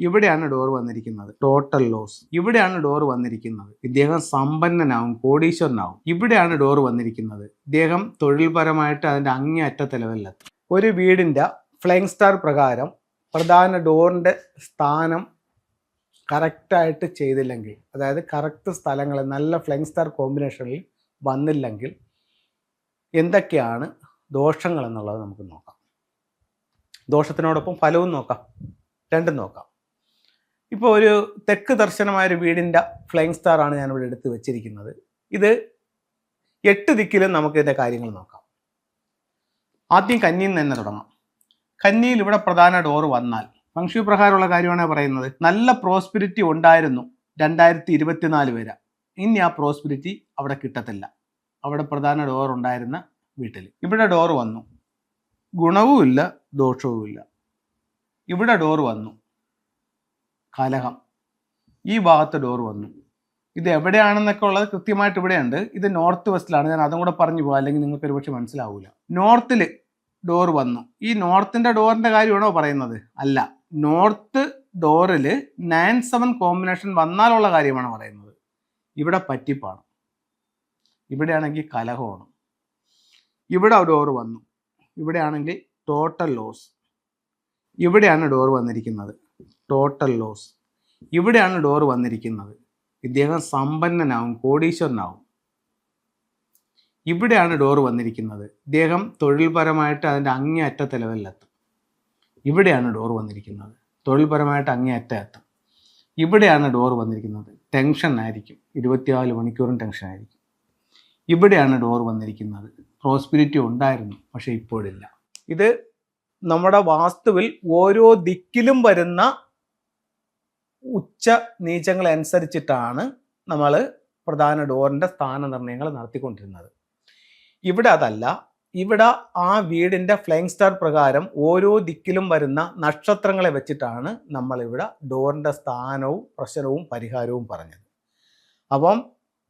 ഇവിടെയാണ് ഡോർ വന്നിരിക്കുന്നത്, total loss. ഇവിടെയാണ് ഡോർ വന്നിരിക്കുന്നത്, ഇദ്ദേഹം സമ്പന്നനാവും, കോടീശ്വരനാവും. ഇവിടെയാണ് ഡോർ വന്നിരിക്കുന്നത്, ഇദ്ദേഹം തൊഴിൽപരമായിട്ട് അതിൻ്റെ അങ്ങേയറ്റത്തെ ലെവലിലെത്തും. ഒരു വീടിൻ്റെ ഫ്ലൈങ് സ്റ്റാർ പ്രകാരം പ്രധാന ഡോറിൻ്റെ സ്ഥാനം കറക്റ്റായിട്ട് ചെയ്തില്ലെങ്കിൽ, അതായത് കറക്റ്റ് സ്ഥലങ്ങൾ നല്ല ഫ്ലൈങ് സ്റ്റാർ കോമ്പിനേഷനിൽ വന്നില്ലെങ്കിൽ എന്തൊക്കെയാണ് ദോഷങ്ങൾ എന്നുള്ളത് നമുക്ക് നോക്കാം. ദോഷത്തിനോടൊപ്പം ഫലവും നോക്കാം, രണ്ടും നോക്കാം. ഇപ്പോൾ ഒരു തെക്ക് ദർശനമായൊരു വീടിൻ്റെ ഫ്ലൈങ് സ്റ്റാർ ആണ് ഞാനിവിടെ എടുത്ത് വെച്ചിരിക്കുന്നത്. ഇത് 8 ദിക്കിലും നമുക്കിതിൻ്റെ കാര്യങ്ങൾ നോക്കാം. ആദ്യം കന്നിയിൽ നിന്ന് തന്നെ തുടങ്ങാം. കന്നിയിൽ ഇവിടെ പ്രധാന ഡോറ് വന്നാൽ ഫംഗ്ഷു പ്രകാരമുള്ള കാര്യമാണ് പറയുന്നത്. നല്ല പ്രോസ്പിരിറ്റി ഉണ്ടായിരുന്നു 2024 വരെ. ഇനി ആ പ്രോസ്പിരിറ്റി അവിടെ കിട്ടത്തില്ല. അവിടെ പ്രധാന ഡോർ ഉണ്ടായിരുന്ന വീട്ടിൽ ഇവിടെ ഡോർ വന്നു, ഗുണവുമില്ല ദോഷവുമില്ല. ഇവിടെ ഡോർ വന്നു, കലഹം. ഈ ഭാഗത്ത് ഡോർ വന്നു. ഇത് എവിടെയാണെന്നൊക്കെ ഉള്ളത് കൃത്യമായിട്ട് ഇവിടെയുണ്ട്. ഇത് നോർത്ത് വെസ്റ്റിലാണ്. ഞാൻ അതും കൂടെ പറഞ്ഞു പോകാം, അല്ലെങ്കിൽ നിങ്ങൾക്ക് ഒരുപക്ഷെ മനസ്സിലാവില്ല. നോർത്തിൽ ഡോർ വന്നു. ഈ നോർത്തിൻ്റെ ഡോറിൻ്റെ കാര്യമാണോ പറയുന്നത്? അല്ല, നോർത്ത് ഡോറിൽ 9-7 കോമ്പിനേഷൻ വന്നാലുള്ള കാര്യമാണ് പറയുന്നത്. ഇവിടെ പറ്റിപ്പാണ്, ഇവിടെയാണെങ്കിൽ കലഹമാണ്. ഇവിടെ ഡോർ വന്നു, ഇവിടെയാണെങ്കിൽ ടോട്ടൽ ലോസ്. ഇവിടെയാണ് ഡോർ വന്നിരിക്കുന്നത്, ടോട്ടൽ ലോസ്. ഇവിടെയാണ് ഡോർ വന്നിരിക്കുന്നത്, ഇദ്ദേഹം സമ്പന്നനാവും, കോടീശ്വരനാവും. ഇവിടെയാണ് ഡോർ വന്നിരിക്കുന്നത്, ഇദ്ദേഹം തൊഴിൽപരമായിട്ട് അതിൻ്റെ അങ്ങേയറ്റത്തെ ലെവലിലെത്തും. ഇവിടെയാണ് ഡോർ വന്നിരിക്കുന്നത്, തൊഴിൽപരമായിട്ട് അങ്ങേയറ്റം. ഇവിടെയാണ് ഡോർ വന്നിരിക്കുന്നത്, ടെൻഷൻ ആയിരിക്കും, 24 മണിക്കൂറും ടെൻഷൻ ആയിരിക്കും. ഇവിടെയാണ് ഡോർ വന്നിരിക്കുന്നത്, പ്രോസ്പിരിറ്റി ഉണ്ടായിരുന്നു പക്ഷെ ഇപ്പോഴില്ല. ഇത് നമ്മുടെ വാസ്തുവിൽ ഓരോ ദിക്കിലും വരുന്ന ഉച്ച നീചങ്ങളനുസരിച്ചിട്ടാണ് നമ്മൾ പ്രധാന ഡോറിൻ്റെ സ്ഥാനനിർണ്ണയങ്ങൾ നടത്തിക്കൊണ്ടിരുന്നത്. ഇവിടെ അതല്ല. ഇവിടെ ആ വീടിൻ്റെ ഫ്ലൈങ് സ്റ്റാർ പ്രകാരം ഓരോ ദിക്കിലും വരുന്ന നക്ഷത്രങ്ങളെ വെച്ചിട്ടാണ് നമ്മളിവിടെ ഡോറിൻ്റെ സ്ഥാനവും പ്രശ്നവും പരിഹാരവും പറഞ്ഞത്. അപ്പം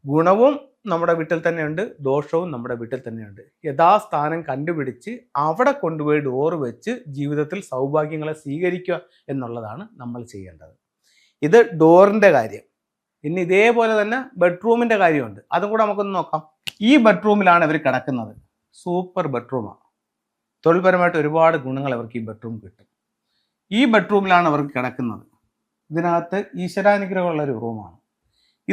ഗുണവും നമ്മുടെ വീട്ടിൽ തന്നെയുണ്ട്, ദോഷവും നമ്മുടെ വീട്ടിൽ തന്നെയുണ്ട്. യഥാസ്ഥാനം കണ്ടുപിടിച്ച് അവിടെ കൊണ്ടുപോയി ഡോറ് വെച്ച് ജീവിതത്തിൽ സൗഭാഗ്യങ്ങളെ സ്വീകരിക്കുക എന്നുള്ളതാണ് നമ്മൾ ചെയ്യേണ്ടത്. ഇത് ഡോറിൻ്റെ കാര്യം. ഇനി ഇതേപോലെ തന്നെ ബെഡ്റൂമിൻ്റെ കാര്യമുണ്ട്, അതും കൂടെ നമുക്കൊന്ന് നോക്കാം. ഈ ബെഡ്റൂമിലാണ് ഇവർ കിടക്കുന്നത്. സൂപ്പർ ബെഡ്റൂമാണ്. തൊഴിൽപരമായിട്ട് ഒരുപാട് ഗുണങ്ങൾ അവർക്ക് ഈ ബെഡ്റൂം കിട്ടും. ഈ ബെഡ്റൂമിലാണ് അവർക്ക് കിടക്കുന്നത്. ഇതിനകത്ത് ഈശ്വരാനുഗ്രഹമുള്ളൊരു റൂമാണ്.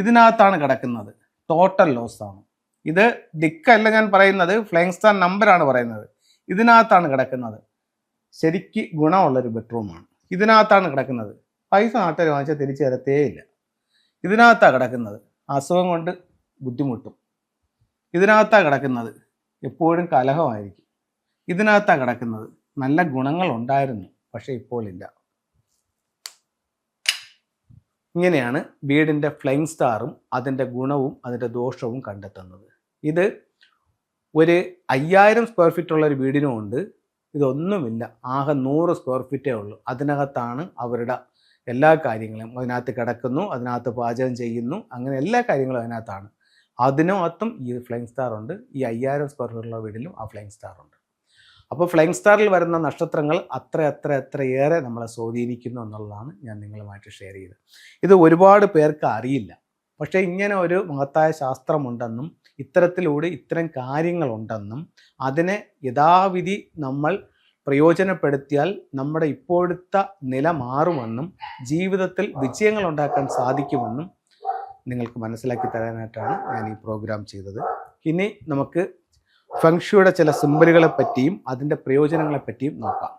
ഇതിനകത്താണ് കിടക്കുന്നത്, ടോട്ടൽ ലോസ് ആണ്. ഇത് ദിക്കല്ല ഞാൻ പറയുന്നത്, ഫ്ലൈങ് സ്റ്റാർ നമ്പറാണ് പറയുന്നത്. ഇതിനകത്താണ് കിടക്കുന്നത്, ശരിക്ക് ഗുണമുള്ളൊരു ബെഡ്റൂമാണ്. ഇതിനകത്താണ് കിടക്കുന്നത്, പൈസ നാട്ടുകാർ വാങ്ങിച്ചാൽ തിരിച്ചു തരത്തേയില്ല. ഇതിനകത്താണ് കിടക്കുന്നത്, അസുഖം കൊണ്ട് ബുദ്ധിമുട്ടും. ഇതിനകത്താണ് കിടക്കുന്നത്, എപ്പോഴും കലഹമായിരിക്കും. ഇതിനകത്താണ് കിടക്കുന്നത്, നല്ല ഗുണങ്ങൾ ഉണ്ടായിരുന്നു പക്ഷെ ഇപ്പോൾ ഇല്ല. ഇങ്ങനെയാണ് വീടിൻ്റെ ഫ്ലൈങ് സ്റ്റാറും അതിൻ്റെ ഗുണവും അതിൻ്റെ ദോഷവും കണ്ടെത്തുന്നത്. ഇത് ഒരു 5000 സ്ക്വയർ ഫീറ്റ് ഉള്ള ഒരു വീടിനുമുണ്ട്. ഇതൊന്നുമില്ല, ആകെ 100 സ്ക്വയർ ഫീറ്റേ ഉള്ളൂ. അതിനകത്താണ് അവരുടെ എല്ലാ കാര്യങ്ങളും. അതിനകത്ത് കിടക്കുന്നു, അതിനകത്ത് പാചകം ചെയ്യുന്നു, അങ്ങനെ എല്ലാ കാര്യങ്ങളും അതിനകത്താണ്. അതിനകത്തും ഈ ഫ്ലൈങ് സ്റ്റാർ ഉണ്ട്. ഈ 5000 സ്ക്വയർ ഫീറ്റുള്ള വീടിലും ആ ഫ്ലൈങ് സ്റ്റാർ ഉണ്ട്. അപ്പോൾ ഫ്ലൈങ് സ്റ്റാറിൽ വരുന്ന നക്ഷത്രങ്ങൾ അത്രയേറെ നമ്മളെ സ്വാധീനിക്കുന്നു എന്നുള്ളതാണ് ഞാൻ നിങ്ങളുമായിട്ട് ഷെയർ ചെയ്തത്. ഇത് ഒരുപാട് പേർക്ക് അറിയില്ല. പക്ഷേ ഇങ്ങനെ ഒരു മഹത്തായ ശാസ്ത്രമുണ്ടെന്നും ഇത്തരത്തിലൂടെ ഇത്തരം കാര്യങ്ങളുണ്ടെന്നും അതിനെ യഥാവിധി നമ്മൾ പ്രയോജനപ്പെടുത്തിയാൽ നമ്മുടെ ഇപ്പോഴത്തെ നില മാറുമെന്നും ജീവിതത്തിൽ വിജയങ്ങൾ ഉണ്ടാക്കാൻ സാധിക്കുമെന്നും നിങ്ങൾക്ക് മനസ്സിലാക്കി തരാനായിട്ടാണ് ഞാൻ ഈ പ്രോഗ്രാം ചെയ്തത്. ഇനി നമുക്ക് ഫെങ്ഷുയുടെ ചില സിംബലുകളെ പറ്റിയും അതിൻ്റെ പ്രയോജനങ്ങളെ പറ്റിയും നോക്കാം.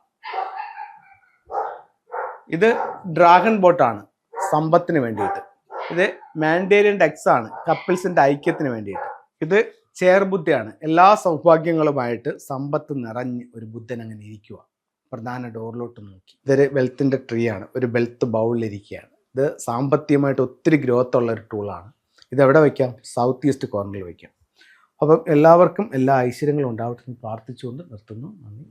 ഇത് ഡ്രാഗൺ ബോട്ടാണ്, സമ്പത്തിന് വേണ്ടിയിട്ട്. ഇത് മാൻഡേരിയൻ ഡെക്സ് ആണ്, കപ്പിൾസിൻ്റെ ഐക്യത്തിന് വേണ്ടിയിട്ട്. ഇത് ചെയർ ബുദ്ധയാണ്, എല്ലാ സൗഭാഗ്യങ്ങളുമായിട്ട് സമ്പത്ത് നിറഞ്ഞ് ഒരു ബുദ്ധൻ അങ്ങനെ ഇരിക്കുക, പ്രധാന ഡോറിലോട്ട് നോക്കി. ഇതൊരു വെൽത്തിൻ്റെ ട്രീ ആണ്, ഒരു വെൽത്ത് ബൗളിലിരിക്കുകയാണ്. ഇത് സാമ്പത്തികമായിട്ട് ഒത്തിരി ഗ്രോത്ത് ഉള്ള ഒരു ടൂളാണ്. ഇതെവിടെ വയ്ക്കാം? സൗത്ത് ഈസ്റ്റ് കോർണറിൽ വയ്ക്കാം. അപ്പം എല്ലാവർക്കും എല്ലാ ഐശ്വര്യങ്ങളും ഉണ്ടാവട്ടെ എന്ന് പ്രാർത്ഥിച്ചുകൊണ്ട് നിർത്തുന്നു. നന്ദി.